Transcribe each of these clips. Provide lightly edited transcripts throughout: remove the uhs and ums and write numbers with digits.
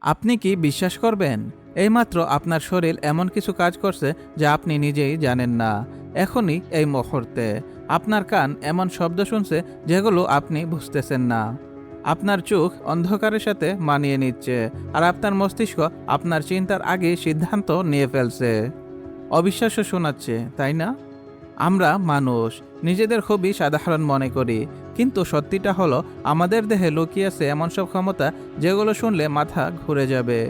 আপনি কি বিশ্বাস করবেন? এইমাত্র আপনার শরীর এমন কিছু কাজ করছে যা আপনি নিজেই জানেন না। এখনই এই মুহূর্তে আপনার কান এমন শব্দ শুনছে যেগুলো আপনি বুঝতেছেন না। আপনার চোখ অন্ধকারের সাথে মানিয়ে নিচ্ছে, আর আপনার মস্তিষ্ক আপনার চিন্তার আগে সিদ্ধান্ত নিয়ে ফেলছে। অবিশ্বাস্য শোনাচ্ছে, তাই না? আমরা মানুষ নিজেদের খুবই সাধারণ মনে করি, কিন্তু সত্যিটা হলো আমাদের দেহে লুকিয়ে আছে এমন সব ক্ষমতা যেগুলো শুনলে মাথা ঘুরে যাবে।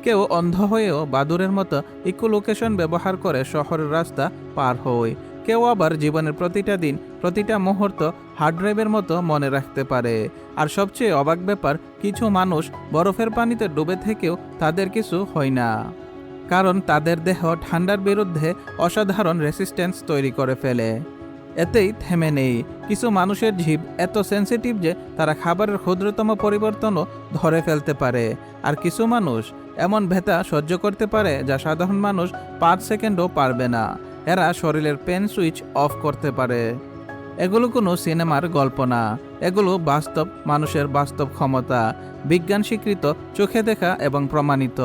কেউ অন্ধ হয়েও বাদুড়ের মতো ইকোলোকেশন ব্যবহার করে শহরের রাস্তা পার হয়। কেউ আবার জীবনের প্রতিটা দিন, প্রতিটা মুহূর্ত হার্ড ড্রাইভের মতো মনে রাখতে পারে। আর সবচেয়ে অবাক ব্যাপার, কিছু মানুষ বরফের পানিতে ডুবে থেকেও তাদের কিছু হয় না, কারণ তাদের দেহ ঠান্ডার বিরুদ্ধে অসাধারণ রেসিস্ট্যান্স তৈরি করে ফেলে। এতেই থেমে নেই। কিছু মানুষের জিভ এত সেনসিটিভ যে তারা খাবারের ক্ষুদ্রতম পরিবর্তনও ধরে ফেলতে পারে, আর কিছু মানুষ এমন ব্যথা সহ্য করতে পারে যা সাধারণ মানুষ 5 সেকেন্ডও পারবে না। এরা শরীরের পেন সুইচ অফ করতে পারে। এগুলো কোনো সিনেমার গল্প না, এগুলো বাস্তব মানুষের বাস্তব ক্ষমতা, বিজ্ঞান স্বীকৃত, চোখে দেখা এবং প্রমাণিত।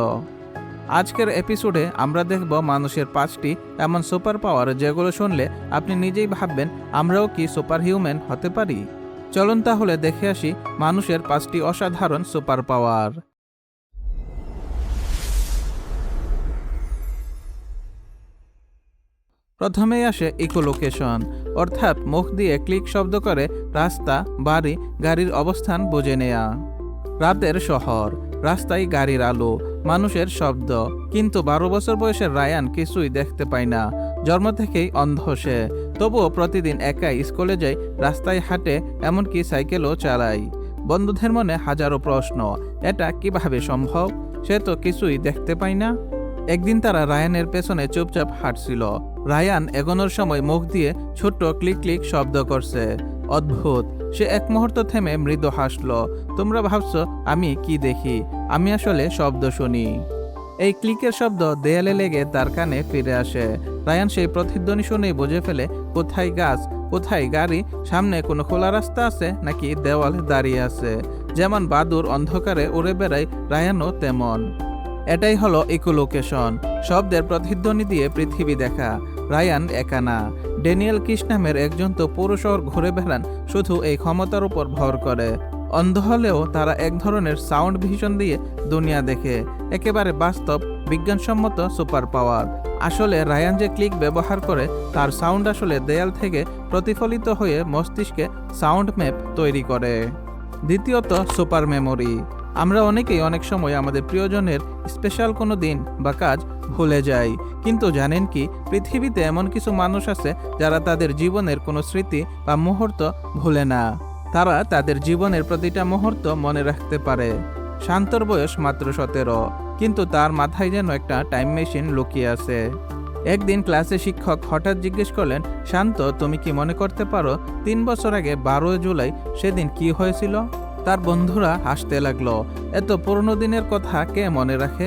আজকের এপিসোডে আমরা দেখব মানুষের 5টি এমন সুপার পাওয়ার যেগুলো শুনলে আপনি নিজেই ভাববেন, আমরাও কি সুপার হিউম্যান হতে পারি। চলুন তাহলে দেখে আসি মানুষের 5টি অসাধারণ সুপার পাওয়ার। প্রথমেই আসে ইকোলোকেশন, অর্থাৎ মুখ দিয়ে ক্লিক শব্দ করে রাস্তা, বাড়ি, গাড়ির অবস্থান বুঝে নেয়া। রাতের শহর, রাস্তায় গাড়ির আলো, মানুষের শব্দ, কিন্তু 12 বছর বয়সের রায়ান কিছুই দেখতে পায় না। জন্ম থেকেই অন্ধ সে, তবুও প্রতিদিন একাই স্কুলে যায়, রাস্তায় হাঁটে, এমনকি সাইকেলও চালায়। বন্ধুদের মনে হাজারো প্রশ্ন, এটা কিভাবে সম্ভব? সে তো কিছুই দেখতে পায় না। একদিন তারা রায়ানের পেছনে চুপচাপ হাঁটছিল। রায়ান এগোনোর সময় মুখ দিয়ে ছোট্ট ক্লিক ক্লিক শব্দ করছে। অদ্ভুত। সে এক মুহূর্ত থেমে মৃদু হাসল। তোমরা ভাবছো আমি কি দেখি? আমি আসলে শব্দ শুনি। এই ক্লিকের শব্দ দেয়ালে লেগে তার কানে ফিরে আসে। রায়ান সেই প্রতিধ্বনি শুনেই বুঝে ফেলে কোথায় গাছ, কোথায় গাড়ি, সামনে কোনো খোলা রাস্তা আছে নাকি দেওয়াল দাঁড়িয়ে আছে। যেমন বাদুর অন্ধকারে উড়ে বেড়ায়, রায়ানও তেমন। এটাই হলো ইকোলোকেশন, শব্দের প্রতিধ্বনি দিয়ে পৃথিবী দেখা। রায়ান একা না, ড্যানিয়েল কিস নামের একজন তো পুরো শহর ঘুরে বেড়ান শুধু এই ক্ষমতার উপর ভর করে। অন্ধ হলেও তারা এক ধরনের সাউন্ড ভিশন দিয়ে দুনিয়া দেখে, একেবারে বাস্তব, বিজ্ঞানসম্মত সুপার পাওয়ার। আসলে রায়ান যে ক্লিক ব্যবহার করে, তার সাউন্ড আসলে দেয়াল থেকে প্রতিফলিত হয়ে মস্তিষ্কে সাউন্ড ম্যাপ তৈরি করে। দ্বিতীয়ত, সুপার মেমোরি। আমরা অনেকেই অনেক সময় আমাদের প্রিয়জনের স্পেশাল কোনো দিন বা কাজ ভুলে যাই, কিন্তু জানেন কি, পৃথিবীতে এমন কিছু মানুষ আছে যারা তাদের জীবনের কোনো স্মৃতি বা মুহূর্ত ভুলে না। তারা তাদের জীবনের প্রতিটা মুহূর্ত মনে রাখতে পারে। শান্তর বয়স মাত্র 17, কিন্তু তার মাথায় যেন একটা টাইম মেশিন লুকিয়ে আছে। একদিন ক্লাসে শিক্ষক হঠাৎ জিজ্ঞেস করলেন, শান্ত, তুমি কি মনে করতে পারো 3 বছর আগে 12 জুলাই সেদিন কি হয়েছিল? তার বন্ধুরা হাসতে লাগলো। এত পুরনো দিনের কথা কে মনে রাখে?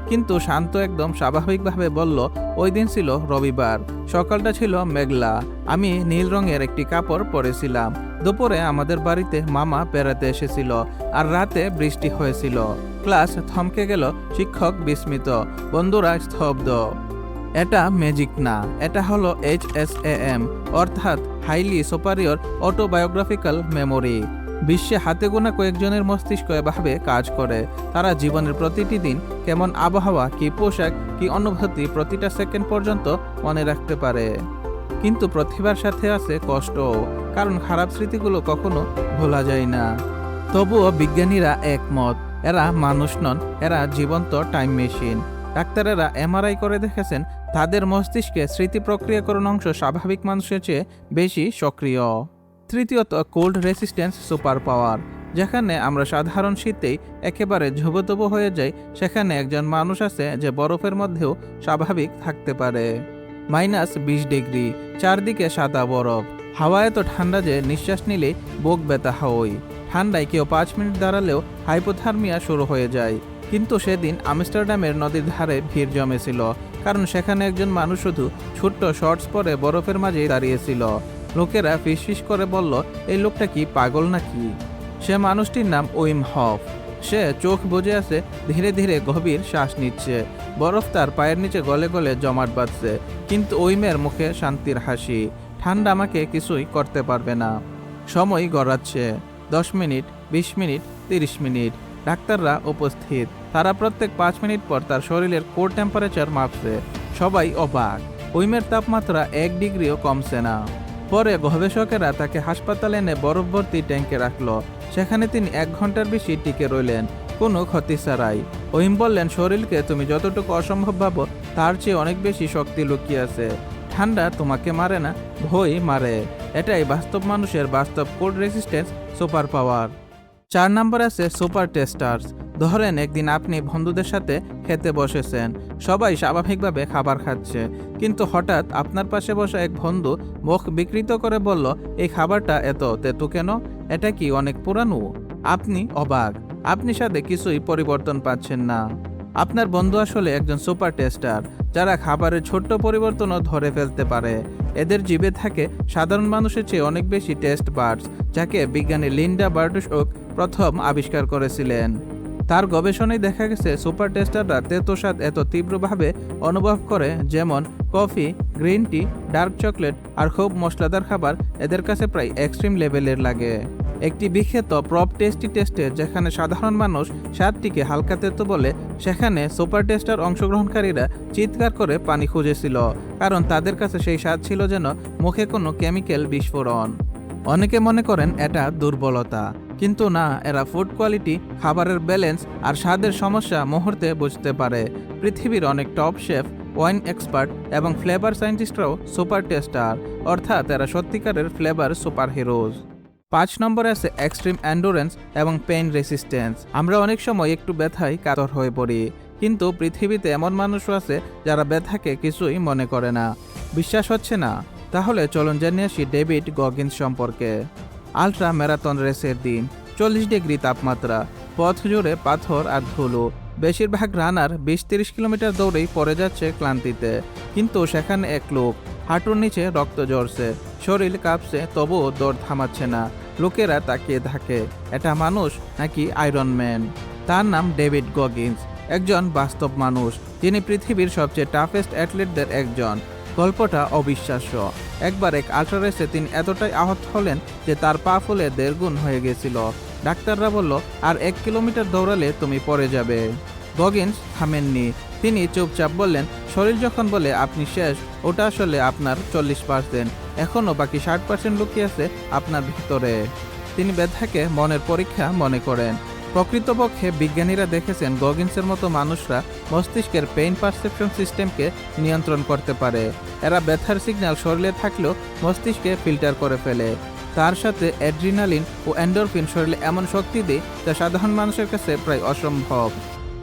কিন্তু শান্ত একদম স্বাভাবিকভাবে বলল, ওই দিন ছিল রবিবার, সকালটা ছিল মেঘলা, আমি নীল রঙের একটি কাপড় পরেছিলাম। দুপুরে আমাদের বাড়িতে মামা বেড়াতে এসেছিল, আর রাতে বৃষ্টি হয়েছিল। ক্লাস থমকে গেল, শিক্ষক বিস্মিত, বন্ধুরা স্তব্ধ। এটা ম্যাজিক না, এটা হলো HSAM, অর্থাৎ হাইলি সুপারিয়র অটোবায়োগ্রাফিক্যাল মেমোরি। বিশ্বে হাতে গোনা কয়েকজনের মস্তিষ্ক এভাবে কাজ করে। তারা জীবনের প্রতিটি দিন, কেমন আবহাওয়া, কি পোশাক, কি অনুভূতি, প্রতিটা সেকেন্ড পর্যন্ত মনে রাখতে পারে। কিন্তু প্রতিভার সাথে আছে কষ্টও, কারণ খারাপ স্মৃতিগুলো কখনো ভোলা যায় না। তবুও বিজ্ঞানীরা একমত, এরা মানুষ নন, এরা জীবন্ত টাইম মেশিন। ডাক্তারেরা MRI করে দেখেছেন তাদের মস্তিষ্কে স্মৃতি প্রক্রিয়াকরণ অংশ স্বাভাবিক মানুষের চেয়ে বেশি সক্রিয়। তৃতীয়ত, কোল্ড রেসিস্ট্যান্স সুপার পাওয়ার। যেখানে আমরা সাধারণ শীতেই একেবারে ঝুবুতবু হয়ে যাই, সেখানে একজন মানুষ আছে যে বরফের মধ্যেও স্বাভাবিক থাকতে পারে। -20 ডিগ্রি, চারদিকে সাদা বরফ, হাওয়া এত ঠান্ডা যে নিঃশ্বাস নিলেই বুক ব্যথা হয়। ঠান্ডায় কেউ 5 মিনিট দাঁড়ালেও হাইপোথার্মিয়া শুরু হয়ে যায়। কিন্তু সেদিন আমস্টারডামের নদীর ধারে ভিড় জমেছিল, কারণ সেখানে একজন মানুষ শুধু ছোট্ট শর্টস পরে বরফের মাঝেই দাঁড়িয়েছিল। লোকেরা ফিসফিস করে বলল, এই লোকটা কি পাগল নাকি? সে মানুষটির নাম উইম হফ। সে চোখ বুজে আছে, ধীরে ধীরে গভীর শ্বাস নিচ্ছে। বরফ তার পায়ের নিচে গলে গলে জমাট বাঁধছে, কিন্তু ওই মেয়ের মুখে শান্তির হাসি। ঠান্ডা আমাকে কিছুই করতে পারবে না। সময় গড়াচ্ছে। 10 মিনিট, 20 মিনিট, 30 মিনিট। ডাক্তাররা উপস্থিত। তারা প্রত্যেক 5 মিনিট পর তার শরীরের কোর টেম্পারেচার মাপছে। সবাই অবাক। ওই মেয়ের তাপমাত্রা 1 ডিগ্রিও কমছে না। পরে গবেষকেরা তাকে হাসপাতালে এনে বরফ ভর্তি ট্যাঙ্কে রাখলো। সেখানে তিনি 1 ঘন্টার বেশি টিকে রইলেন, কোনো ক্ষতি ছাড়াই। ওহিম বললেন, শরীরকে তুমি যতটুকু অসম্ভব ভাবো তার চেয়ে অনেক বেশি শক্তি লুকিয়ে আছে। ঠান্ডা তোমাকে মারে না, ভয় মারে। এটাই বাস্তব মানুষের বাস্তব কোল্ড রেসিস্ট্যান্স সুপার পাওয়ার। 4 নম্বর আছে সুপার টেস্টার্স। ধরেন একদিন আপনি বন্ধুদের সাথে খেতে বসেছেন, সবাই স্বাভাবিকভাবে খাবার খাচ্ছে, কিন্তু হঠাৎ আপনার পাশে বসা এক বন্ধু মুখ বিকৃত করে বলল, এই খাবারটা এত তেতো কেন? এটা কি অনেক পুরানো? আপনি অবাক। আপনি সাথে কিছুই পরিবর্তন পাচ্ছেন না। আপনার বন্ধু আসলে একজন সুপার টেস্টার, যারা খাবারের ছোট্ট পরিবর্তনও ধরে ফেলতে পারে। এদের জিভে থাকে সাধারণ মানুষের চেয়ে অনেক বেশি টেস্ট বাডস, যাকে বিজ্ঞানী লিন্ডা বার্ডুশওক প্রথম আবিষ্কার করেছিলেন। তার গবেষণায় দেখা গেছে সুপার টেস্টাররা তেতো স্বাদ এত তীব্রভাবে অনুভব করে, যেমন coffee, green tea, dark chocolate আর খুব মশলাদার খাবার এদের কাছে প্রায় এক্সট্রিম লেভেলের লাগে। একটি বিখ্যাত প্রপ টেস্টি টেস্টে যেখানে সাধারণ মানুষ স্বাদটিকে হালকা তেতো বলে, সেখানে সুপার টেস্টার অংশগ্রহণকারীরা চিৎকার করে পানি খুঁজেছিল, কারণ তাদের কাছে সেই স্বাদ ছিল যেন মুখে কোনো কেমিক্যাল বিস্ফোরণ। অনেকে মনে করেন এটা দুর্বলতা, কিন্তু না, এরা ফুড কোয়ালিটি, খাবারের ব্যালেন্স আর স্বাদের সমস্যা মুহূর্তে বুঝতে পারে। পৃথিবীর অনেক টপ শেফ, ওয়াইন এক্সপার্ট এবং ফ্লেভার সায়েন্টিস্টরাও সুপার টেস্টার, অর্থাৎ এরা সত্যিকারের ফ্লেভার সুপার হিরোজ। 5 নম্বরে আছে এক্সট্রিম এন্ডুরেন্স এবং পেইন রেসিস্ট্যান্স। আমরা অনেক সময় একটু ব্যথায় কাতর হয়ে পড়ি, কিন্তু পৃথিবীতে এমন মানুষও আছে যারা ব্যথাকে কিছুই মনে করে না। বিশ্বাস হচ্ছে না? তাহলে চলুন জেনে আসি ডেভিড গগিন্স সম্পর্কে। আলট্রা ম্যারাথন রেসের দিন, 40 ডিগ্রি তাপমাত্রা, পথ জুড়ে পাথর আর ধুলো। বেশিরভাগ রানার 20-30 কিলোমিটার দৌড়েই পড়ে যাচ্ছে ক্লান্তিতে, কিন্তু সেখানে এক লোক, হাঁটুর নিচে রক্ত ঝরছে, শরীর কাঁপছে, তবুও দৌড় থামাচ্ছে না। লোকেরা তাকিয়ে থাকে, এটা মানুষ নাকি আয়রন ম্যান? তার নাম ডেভিড গগিন্স, একজন বাস্তব মানুষ, যিনি পৃথিবীর সবচেয়ে টাফেস্ট অ্যাথলেটদের একজন। গল্পটা অবিশ্বাস্য। একবার এক আল্ট্রা রেসে তিনি এতটাই আহত হলেন যে তার পা ফুলে 1.5 গুণ হয়ে গেছিল। ডাক্তাররা বলল, আর 1 কিলোমিটার দৌড়ালে তুমি পড়ে যাবে। গগিন্স থামেননি। তিনি চুপচাপ বললেন, শরীর যখন বলে আপনি শেষ, ওটা আসলে আপনার 40%। এখনও বাকি 60% লুকিয়ে আছে আপনার ভিতরে। তিনি ব্যথাকে মনের পরীক্ষা মনে করেন। প্রকৃতপক্ষে বিজ্ঞানীরা দেখেছেন গগিন্সের মতো মানুষরা মস্তিষ্কের পেইন পারসেপশন সিস্টেমকে নিয়ন্ত্রণ করতে পারে। এরা ব্যথার সিগন্যাল শরীরে থাকলেও মস্তিষ্কে ফিল্টার করে ফেলে। তার সাথে অ্যাড্রিনালিন ও এন্ডোরফিন শরীরে এমন শক্তি দেয় যা সাধারণ মানুষের কাছে প্রায় অসম্ভব।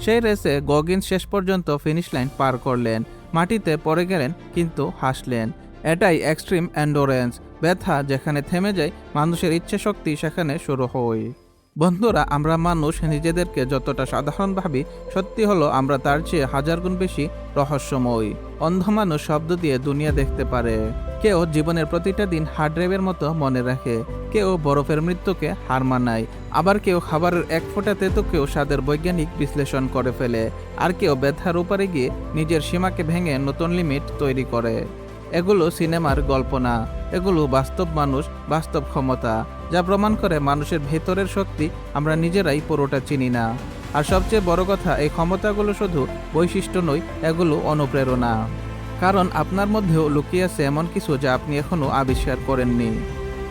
সেই রেসে গগিন্স শেষ পর্যন্ত ফিনিশ লাইন পার করলেন, মাটিতে পড়ে গেলেন, কিন্তু হাসলেন। এটাই এক্সট্রিম এন্ডোরেন্স। ব্যথা যেখানে থেমে যায়, মানুষের ইচ্ছে শক্তি সেখানে শুরু হয়। বন্ধুরা, আমরা মানুষ নিজেদেরকে যতটা সাধারণ ভাবি, সত্যি হলো আমরা তার চেয়ে 1000 গুণ বেশি রহস্যময়। অন্ধ মানুষ শব্দ দিয়ে দুনিয়া দেখতে পারে। কেউ জীবনের প্রতিটা দিন হার্ড ড্রাইভের মতো মনে রাখে, কেউ বরফের মৃত্যুকে হার মানায়, আবার কেউ খাবারের এক ফোঁটা তেতোকেও স্বাদের বৈজ্ঞানিক বিশ্লেষণ করে ফেলে, আর কেউ ব্যথার উপরে গিয়ে নিজের সীমাকে ভেঙে নতুন লিমিট তৈরি করে। এগুলো সিনেমার গল্প না, এগুলো বাস্তব মানুষ, বাস্তব ক্ষমতা, যা প্রমাণ করে মানুষের ভেতরের শক্তি আমরা নিজেরাই পুরোটা চিনি না। আর সবচেয়ে বড় কথা, এই ক্ষমতাগুলো শুধু বৈশিষ্ট্য নয়, এগুলো অনুপ্রেরণা। কারণ আপনার মধ্যেও লুকিয়ে আছে এমন কিছু যা আপনি এখনও আবিষ্কার করেননি।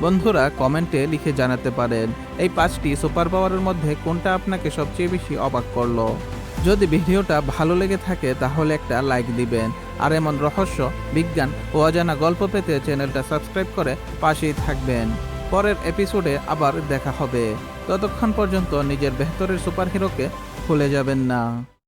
বন্ধুরা, কমেন্টে লিখে জানাতে পারেন এই 5টি সুপার পাওয়ারের মধ্যে কোনটা আপনাকে সবচেয়ে বেশি অবাক করলো। যদি ভিডিওটা ভালো লেগে থাকে তাহলে একটা লাইক দিবেন, আর এমন রহস্য, বিজ্ঞান ও অজানা গল্প পেতে চ্যানেলটা সাবস্ক্রাইব করে পাশেই থাকবেন। পরের এপিসোডে আবার দেখা হবে। ততক্ষণ পর্যন্ত নিজের ভেতরের সুপারহিরোকে ভুলে যাবেন না।